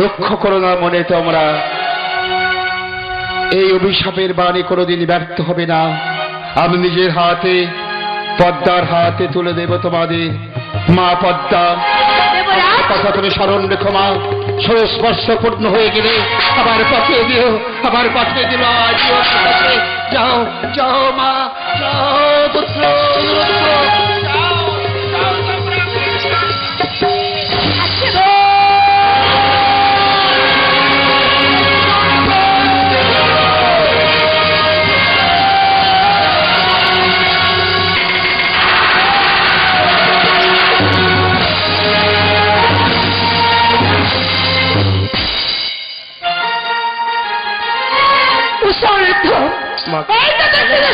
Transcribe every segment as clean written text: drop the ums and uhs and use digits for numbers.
দুঃখ করো না মনে তোমরা, এই অভিশাপের বাণী কোনোদিন ব্যর্থ হবে না। আমি নিজের হাতে পদ্মার হাতে তুলে দেব তোমাদের। মা পদ্মা, কথা তুমি স্মরণ রেখো মা। ষোড়স্পর্শ পূর্ণ হয়ে গেলে আবার পাঠিয়ে দিও, আবার পাঠিয়ে দিল। যাও যাও মা, যাও পুত্র,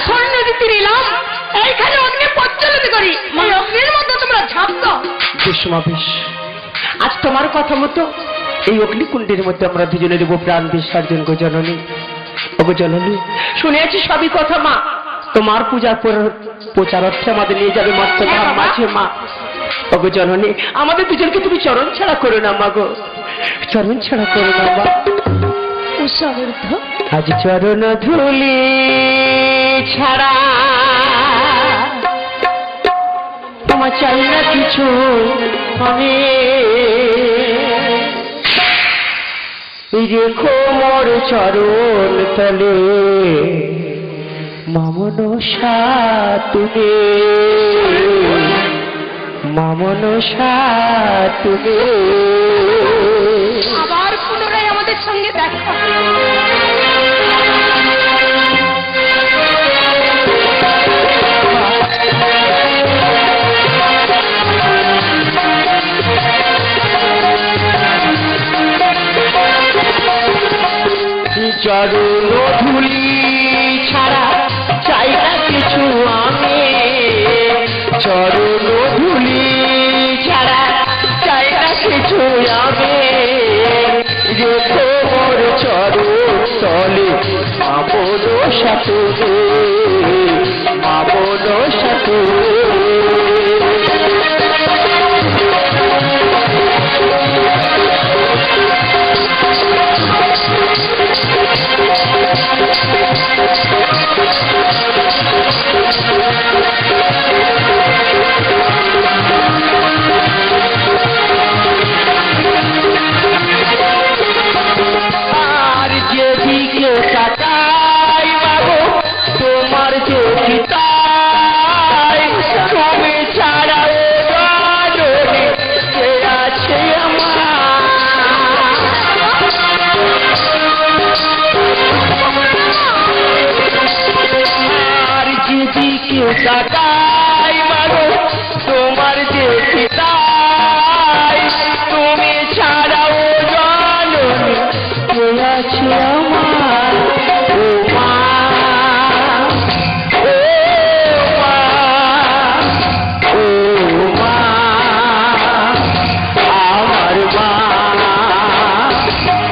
স্বর্ণ দিতে নিলাম, এইখানে অগ্নি প্রজ্বলিত করি, এই অগ্নির মধ্যে তোমরা ঝাঁপ দাও। আজ তোমার কথা মতো এই অগ্নিকুণ্ডের মধ্যে আমরা দুজনে দেবো প্রাণ বিসর্জন। গো জননী, ওগো জননী, শুনেছি সবই কথা মা। তোমার পূজার প্রচার অর্থে আমাদের নিয়ে যাবে মর্তধাম মাঝে মা। ওগো জননী, আমাদের দুজনকে তুমি চরণ ছাড়া করো না মা গো, চরণ ছাড়া করো না মা। আজ চরণ ধুলি ছাড়া তোমার চাই না কিছু, আমি রেখো মোর চরণ তলে মামনসা তুমি, মামনসা তুমি। আবার পুনরায় আমাদের সঙ্গে দেখা। চরণ ধুলি ছাড়া চাই না কিছু আমি, চরণ ধুলি ছাড়া চাই না কিছু আমি, রেখো মোর চরণ তলে মামনসা তুমি, মামনসা তুমি। আর যেদিকে তাকাই মাগো তোমার যে চিতাই, তুমি ছাড়া জননী কে আছে আমার। আর যেদিকে তাকাই মাগো তোমার যে চিতাই, তুমি ছাড়াও জননী কে আছে আমার। ও মা, ও মা, ও মা, আমার মা,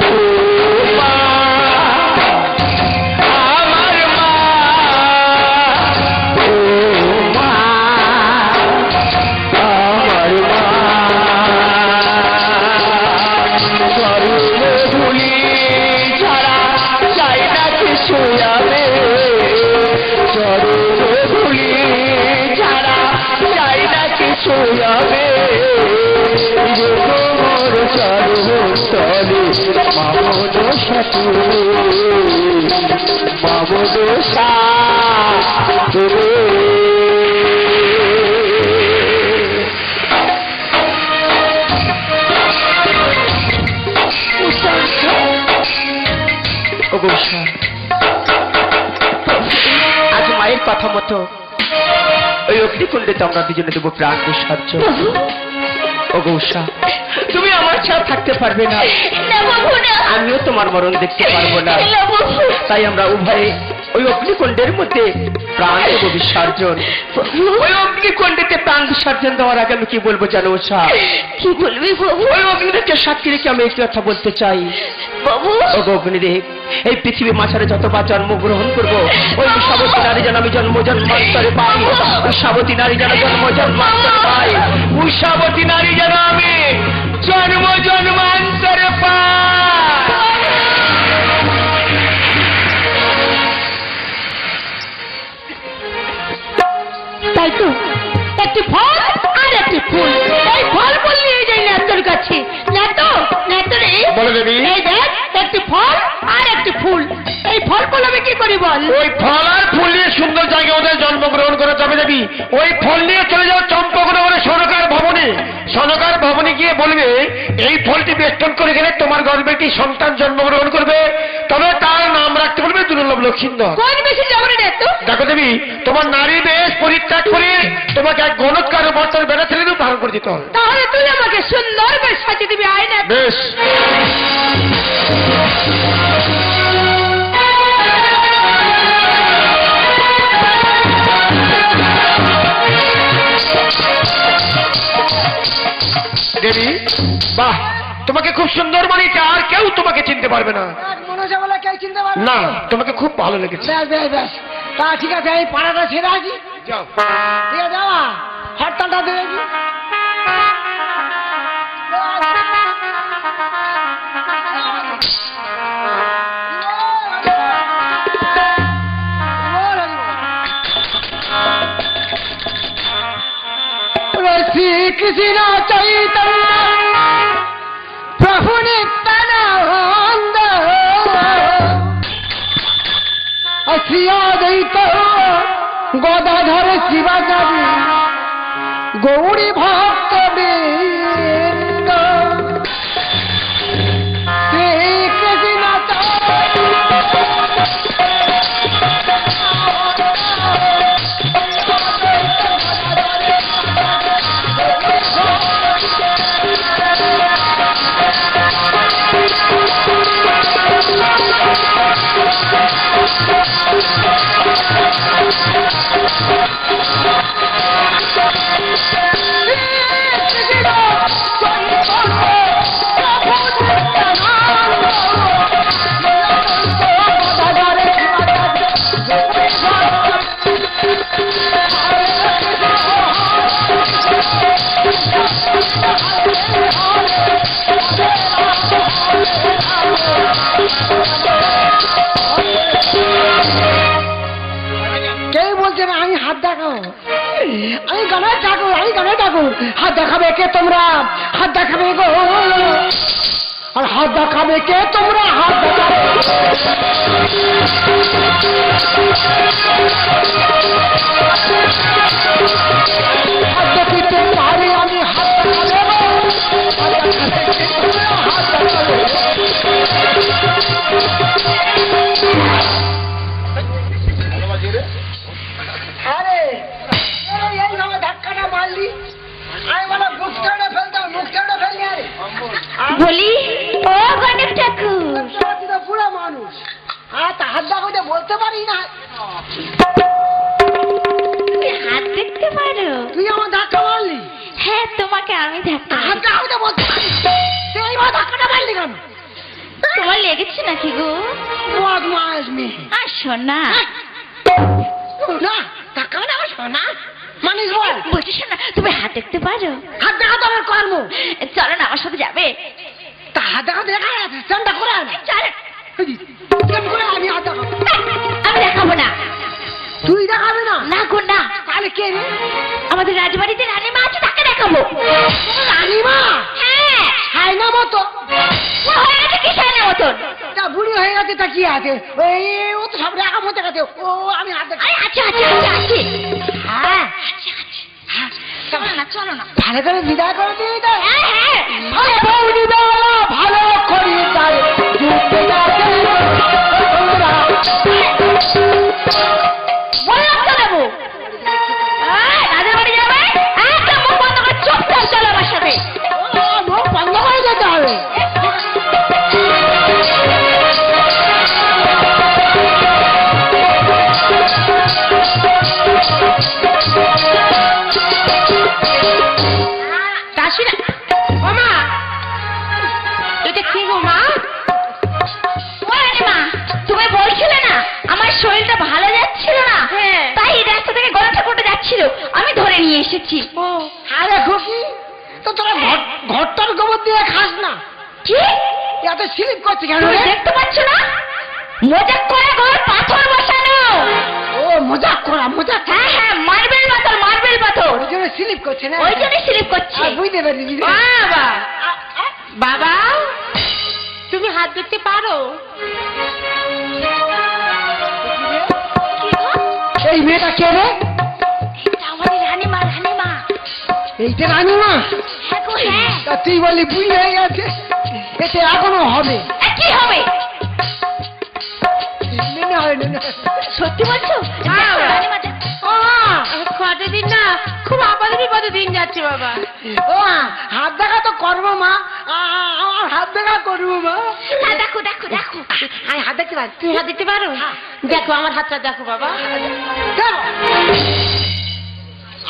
ও মা, আমার মা, ও মা, আমার মা। চরণ ধুলি ছাড়া চাই না কিছু আমি, চরণ ধুলি ছাড়া চাই না কিছু আমি, রেখো মোর চরণ তলে মামনসা তুমি, মামনসা তুমি। ওগো উষা, আজ মায়ের কথা মতো ওই অগ্নিকুণ্ডে আমরা দুজনে দেবো প্রাণ বিসর্জন। ওগো উষা, তুমি আমার ছাড়া থাকতে পারবে না, আমিও তোমার মরণ দেখতে পারবো না। তাই আমরা উভয়ে ওই অগ্নিকুণ্ডের মধ্যে প্রাণ দেব বিসর্জন। ওই অগ্নিকুণ্ডেতে প্রাণ বিসর্জন দেওয়ার আগে আমি কি বলবো জানো উষা? কি বলবি বাবু? ওই অগ্নিদেবকে সাক্ষী রেখে আমি একটি কথা বলতে চাই। বাবু, ও অগ্নিদেব, এই পৃথিবী মাঝারে যতবার জন্মগ্রহণ করবো, ওই সাবতী নারী যেন আমি জন্ম জন্মান্তরে পাই, ওই সাবতী নারী যেন জন্ম জন্মান্তরে পাই, ওই সাবতী নারী যেন আমি জন্ম জন্মান্তরে পাই। একটি ফল আর একটি ফুল। এই ফল ফুল নিয়ে যাই নেতর কাছে। নেতরে বলো দেবী। এই দেখ একটি ফল আর একটি ফুল। এই ফল ফুল আমি কি করি বল? ওই ফল আর ফুল নিয়ে সুন্দর জায়গায় ওদের জন্মগ্রহণ করা যাবে দেবী। ওই ফল নিয়ে চলে যাও চম্পকনগরে সনকার ভবনে। সনকার ভবনে গিয়ে বলবে এই ফলটি বেষ্টন করে গেলে তোমার গর্ভে একটি সন্তান জন্মগ্রহণ করবে, তবে তার নাম রাখতে বলবে দুর্লভ লক্ষিন্দর। কোন বেশি যাবো রে নেতো? দেখো দেবী, তোমার নারী বেশ পরিত্যাগ করে তোমাকে এক গণৎকার বর্তন বেড়া ছেলে ধারণ করে দিতে হবে। তাহলে তুই আমাকে সুন্দর করে সাজিয়ে দিবি। আয় না বেশ। দেবী, বাহ, তোমাকে খুব সুন্দর মানিয়েছে, আর কেউ তোমাকে চিনতে পারবে না। মনোজা বলে কেউ চিনতে পারবে না, তোমাকে খুব ভালো লেগেছে। বেশ বেশ বেশ, তা ঠিক আছে, এই পাড়াটা ছেড়ে আসি। যাও। ঠিক আছে, যাওয়া হরতালটা দেবে কি? শ্রী কৃষ্ণ চৈতন্য প্রভু নিত্যানন্দ শ্রী অদ্বৈত গদাধর শিবাচারী গৌরী ভক্ত বৃন্দ শ্রী কৃষ্ণ কেউ বলছে না আমি হাত দেখাবো, আমি গানের ঠাকুর, আমি গানের ঠাকুর। হাত দেখাবে কে তোমরা? হাত দেখাবে গো, আর হাত দেখাবে কে তোমরা? হাত দেখাবে হাত দেখিতে পারি আমি, হাত দেখাবে হাত দেখাবে। আরে এইভাবে ধাক্কাটা মারলি, আমি বলো মুখটা ফেলতাম, মুখটা ফেললি। আরে বলি ও গণেশ ঠাকুর, তুই তো বুড়া মানুষ, আর তা হাত দেখাতে বলতে পারি না। হাত দেখতে পারো? তুই আমার ধাক্কা মারলি। হ্যাঁ, তোমাকে আমি ধাক্কা হাত দেখাতে বলতে পারি, তুই এইভাবে ধাক্কাটা মারলি কেন? তোমার লেগেছে নাকি গো? বদমাস মেয়ে। আসো না। না, ধাক্কা মানে আমার শোনা মানিস বল। বলছি শোনা, তুমি হাত দেখতে পারো? হাত দেখাতে আমার কর্ম। চলো না, আমার সাথে যাবে। তা হাত দেখাতে দেখা যাচ্ছে, চানটা করে আনে। চলো। কেমন করে আমি হাত দেখাবো? আমি দেখাবো না। তুই দেখাবি না? না গো না। তাহলে কে রে? আমাদের রাজবাড়িতে রানীমা আছে, তাকে দেখাবো। রানীমা? হ্যাঁ। হায়না মতো ও হয়ে গেছে কি সাইনা মতন? তা বুড়ি হয়ে গেছে, তা কি আছে? ওই ও তো সব রেখা মতে গেছে। ও আমি হাত দেখাবো। আরে আচ্ছা আচ্ছা আচ্ছা আছে। হ্যাঁ, হ্যাঁ, চলো না চলো না। ভালো করে বিদায় করে দিয়ে দাও। হ্যাঁ হ্যাঁ। বৌদি বেলা ভালো করি তাই যুক্তি যাচ্ছে তোমরা। বললাম তো দেবো। রাজার বাড়ি যাবে, একদম মুখ বন্ধ করে চুপচাপ চলো আমার সাথে। মুখ বন্ধ করে যেতে হবে। কাশিনা ও মা, এটা কি গো মা? ও রানীমা, তুমি বলছিলে না আমার শরীরটা ভালো যাচ্ছিল না, তাই এই রাস্তা থেকে গলা ঠাকুরটা যাচ্ছিল, আমি ধরে নিয়ে এসেছি। ও আরে খুকি, তো তোরা ঘরটার গোবর দিয়ে খাস না? কি এত স্লিপ করছে কেন তুমি রে? দেখতে পাচ্ছ না? মজা করে ঘর পাথর বসানো। ও মজাক করা মজাক। হ্যাঁ হ্যাঁ, মার্বেল পাথর। ওই জন্য স্লিপ করছে না? ওই জন্য স্লিপ করছে। বুঝতে পারছি। বাবা বাবা তুমি হাত দেখতে পারো? এই মেয়েটা কে রে? এটা আমাদের রানীমা। এইটা রানীমা? হ্যাঁ গো হ্যাঁ। তা তুই বললি বুঝ হয়ে গেছে, এতে এখনো হবে? কি হবে? না, সত্যি বলছো? হ্যাঁ, বাবা। রানীমাটা। কটা দিন না খুব আপাতত বিপদে দিন যাচ্ছে বাবা। ও মা, হাত দেখা তো করবো মা, আমার হাত দেখা করবো মা। হ্যাঁ দেখো। আমি হাত দেখতে পারি? তুমি হাত দিতে পারো? দেখো আমার হাতটা দেখো বাবা। দেখো।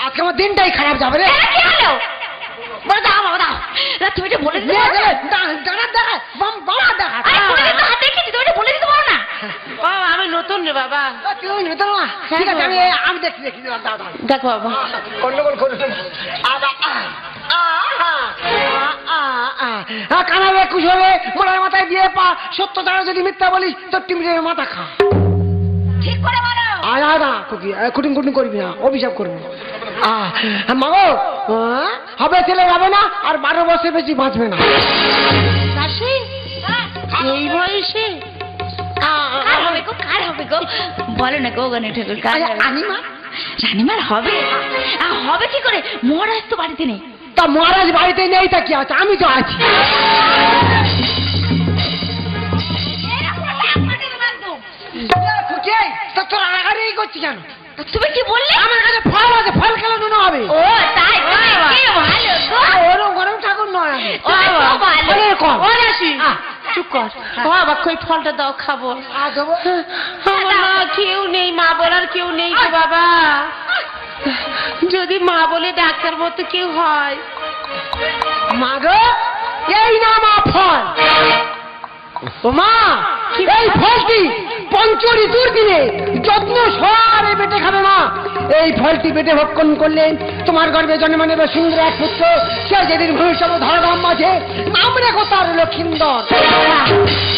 আজকে আমার দিনটাই খারাপ যাবে রে। কি হলো? বলো দাও বাবা দাও। তুমি এটা বলে দিতে পারো না? দেখা বাবা দেখা। আরে কোনোদিন তো হাত দেখেছি, তুমি এটা বলে দিতে পারো না? বাবা আমি নতুন রে বাবা। তুই নতুন মা? ঠিক আছে, আমি দেখছি দাদা। দেখো বাবা। গন্ডগোল করো কানাবে কুশলে মোড়ার মাথায় দিয়ে পা, সত্য দ্বারা যদি মিথ্যা বলিস তোর টিমটিমের মাথা খা। ঠিক করে বলো। না কুকি, কুটিং করবি না, অভিশাপ করবি। মাগো, হবে ছেলে যাবে না, আর 12 বছর বেশি বাঁচবে না। দাসী এই বয়সে কার হবে গো? বলো না গো গণেশ ঠাকুর, কার হবে? রানীমার হবে। হবে কি করে? মহারাজ তো বাড়িতে নেই। তা মহারাজ বাড়িতে নেই তা কি আছে, আমি তো আছি। তোর আগারেই করছি কেন? তুমি কি বললে? আমার কাছে ফল আছে, ফল খেলে নুন হবে। ও তাই? কি ভালো গো। ওরম গরম ঠাকুর নয় আমি। তুমি তো ভালো। ফলের কম। ও দাসী চুপ কর বাবা, কই ফলটা দাও খাবো। দেবো। আমার মা কেউ নেই, মা বলার কেউ নেই তো বাবা। যদি মা বলে ডাক্তার মতো কেউ হয়। মা গো, এই না মা ফল। ও মা, এই ফলটি পঞ্চরী দুর্দিনে যত্ন সহারে বেটে খাবে মা। এই ফলটি বেটে ভক্ষণ করলেন তোমার গর্ভে জন্ম নেবে সুন্দর এক পুত্র। সে যেদিন ভবিষ্যৎ ধরাধাম মাঝে নাম রেখো তার লক্ষিন্দর।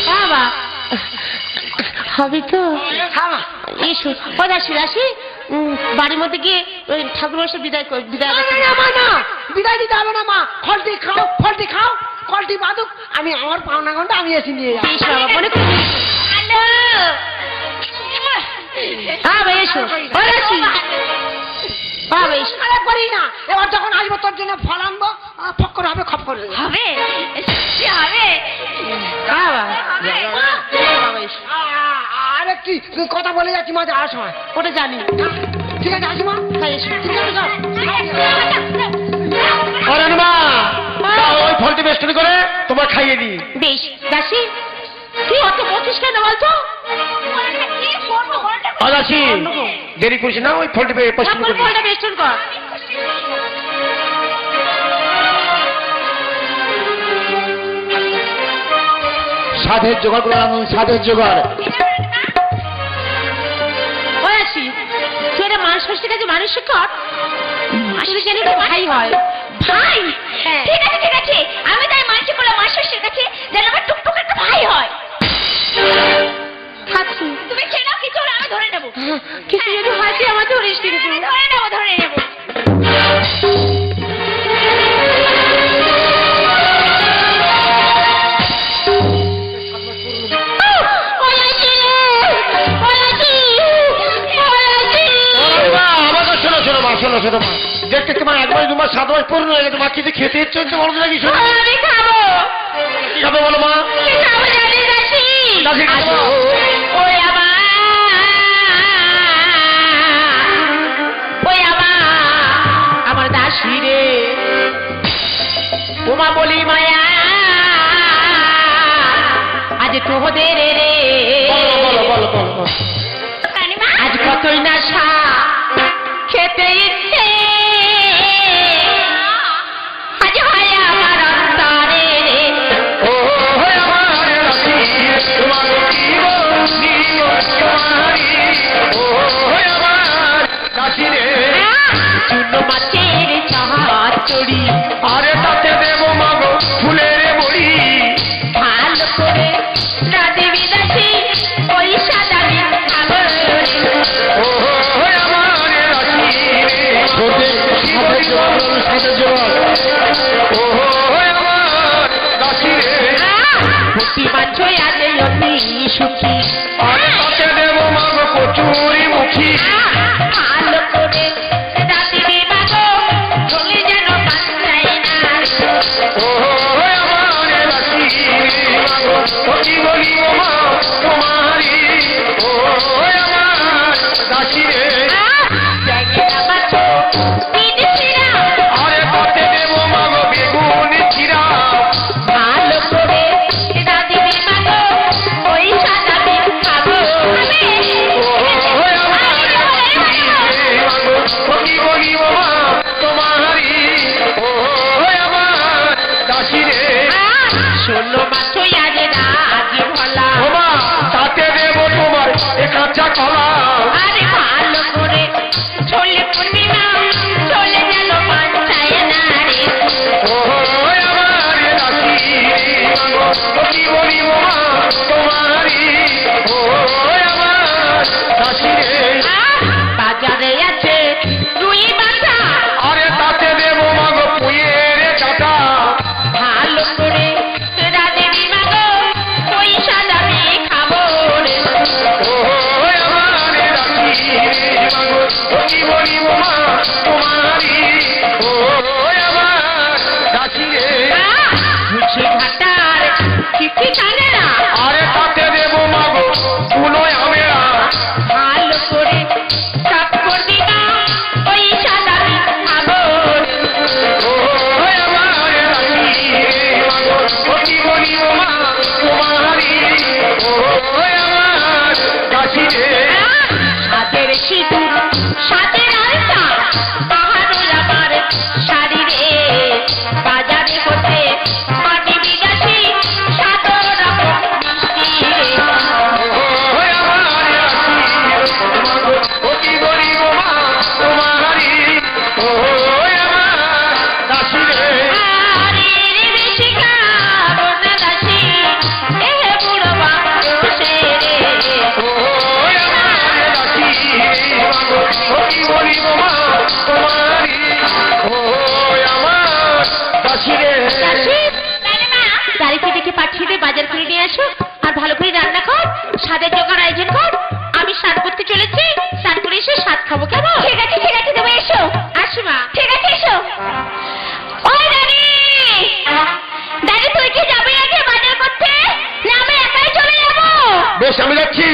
বাবা হবে তো? হ্যাঁ মা। এসো ও দাসী বাড়ির মধ্যে গিয়ে ওই ঠাকুর এসে বিদায় না বিদায় দিতে হবে না মা। ফলটি খাও, ফলটি বাদুক, আমি আমার পাওনা ঘন্টা আমি এসে নিয়ে যাবো। বেশ বাবা, মনে করি। বাবা এসো ও দাসী, বাবা এসো। আরে করি না, এবার যখন আসবো তোর জন্য ফল আনবো, ফক্কর হবে খপ করে। হবে বাবা বাবা এসো। আর একটি কথা বলে যাচ্ছি মাঝে আসার সময়। ওটা জানি। ঠিক আছে আসি মা। হ্যাঁ এসো। ঠিক আছে যাও। রানীমা, ওই ফলটি বেষ্টনী করে তোমার খাইয়ে দিই। বেশ দাসী, তুই অত বলছিস কেন বলতো? আদাসি দেরি করিস না, ওই ফলটি বেষ্টনী করে দিই। ফলটা বেষ্টন কর। সাধের জোগাড় করে আনুন, সাধের জোগাড়। ও দাসী, তুই এটা মানুষ ষষ্ঠীর কাছে মানুষ কর। আসলে কেন তো ভাই হয়। ভাই? হ্যাঁ। ঠিক আছে, আমি তাই মানছি বলে মা ষষ্ঠীর কাছে যেন আমার টুকটুক একটা ভাই হয়। থাকছি তুমি চেনো কিছু হলে আমি ধরে নেবো। কিছু যদি হয় তুই আমার ধরিস কিন্তু। ধরে নেবো। শোনো মা, দেখতে তোমার 1 মাস 2 মাস 7 মাস পূর্ণ হয়ে গেছে, মা কিছু খেতে ইচ্ছে হচ্ছে বলো নাকি? শোনো আমি খাবো। কি খাবে বলো মা? খাবো জানি দাসী। দাসী খাবো। ওই আমার দাসী রে, ওমা বলি মায়া আজ তোদের রে, বলো। রানীমা, আজ কতই না সা খেতে ইচ্ছে, আজ হয় আমার অন্তরে। ও আমার দাসী, তোমার কি বলি ও আমার দাসী রে, চূর্ণ মাছের চড়ি আরে তাতে দেব মাগো ফুলের বড়ি, ভালো করে না দেবী দাসী দেখি ভালো করে রাতে দিবা গো চলে যেন বাঁচায় না ও আমার দাসী মাগো ও কি বলিব মা তোমারি ও আমার দাসী রে আরে তাতে দেব মাগো বেগুন চিরা ভালো করে রাতে দিবা গো ওই সাদা বেগ খাবো ও আমার দাসী রে মাগো ও কি বলিব মা তোমারি ও আমার দাসী রে শোনো মাত্র আজ না আজ ভোলা ও মা তাতে দেব তোমার এ কাঁচা কলা আরে ভালো করে চলে পূর্ণিমা চলে যেন বাঁচায় না রে ও আমার দাসী মাগো ও কি বলিব মা তোমারি ও আমার দাসী রে বাজারে আছে রুই বাটা আরে তাতে দেব মাগো পুয়ের চাটা ভালো করে রাতে দিবা গো ওই সাদা মেয়ে খাবো রে ও আমার দাসী মাগো ও কি বলিব মা তোমারি ও আমার দাসী রে মুছে ঘাটার চিঠি জানে না আরে তাতে দেব মাগো কুলোয় আমেরা ভালো করে চাপ করে দিবা ওই সাদা মেয়ে খাবো রে ও আমার দাসী মাগো ও কি বলিব মা তোমারি ও আমার দাসী রে সাদের সিঁদুর সাদের আলতা পাহাড় আমার শাড়ি রে বাজারে বসে পাটি বিদাসী সাদর রকম মিষ্টি রে ও আমার দাসী মাগো ও কি বলিব মা তোমারি ও আমার দাসী রে আরে রে বেশি খাবো না দাসী এ বুড়ো বাংলাদেশে রে ও আমার দাসী মাগো ও কি বলিব মা তোমারি ও আমার দাসী রে গাড়িতে ডেকে পাঠিয়ে দে বাজার করে নিয়ে আসো আর ভালো করে রান্না কর স্বাদের জোগাড় আয়োজন কর আমি স্নান করতে চলেছি স্নান করে এসে স্বাদ খাবো কেমন ঠিক আছে তুমি এসো আসি মা ঠিক আছে এসো ওই দাদি দাদি তুই কি যাবি আগে বাজার করতে না আমি একাই চলে যাবো বেশ আমি যাচ্ছি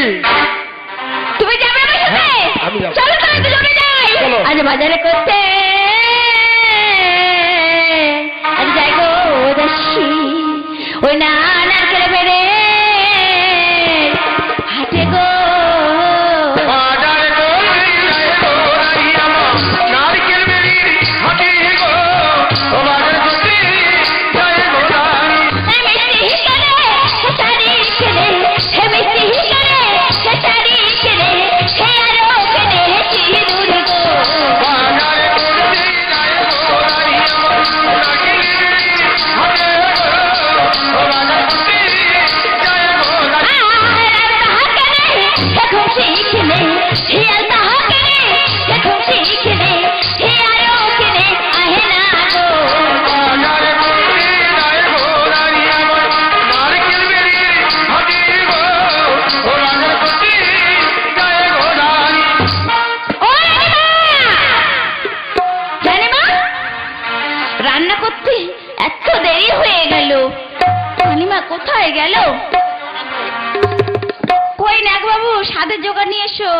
তুমি যাবে আমার সাথে হ্যাঁ, আমি যাবো। চলো তাহলে দুজনে যাই চলো। আজ বাজারে করতে আজ যাই গো দাসী ওই না নারকেল বেড়ে হাটে গো বাজারে গই যায় গো রাই আমার নারকেল বেরির হাতে গো ও বাজার করতে যায় গো রাই হে মিষ্টি হিকারে হে শাড়ি কেনে হে মিষ্টি হিকারে হে শাড়ি কেনে হে আরো কেনে হে সিঁদুর গো বাজারে করতে যায় গো রাই আমার নারকেল বেরির হাতে গো ও বাজার করতে যায় গো রাই বাজারে করতে যায় গো রাই আমার নারকেল বেরির হাতে গো ও বাজার করতে যায় গো রাই রান্না করতে এত দেরি হয়ে গেল রানীমা কোথায় গেল কই নাগ বাবু স্বাদের জোগাড় নিয়ে এসো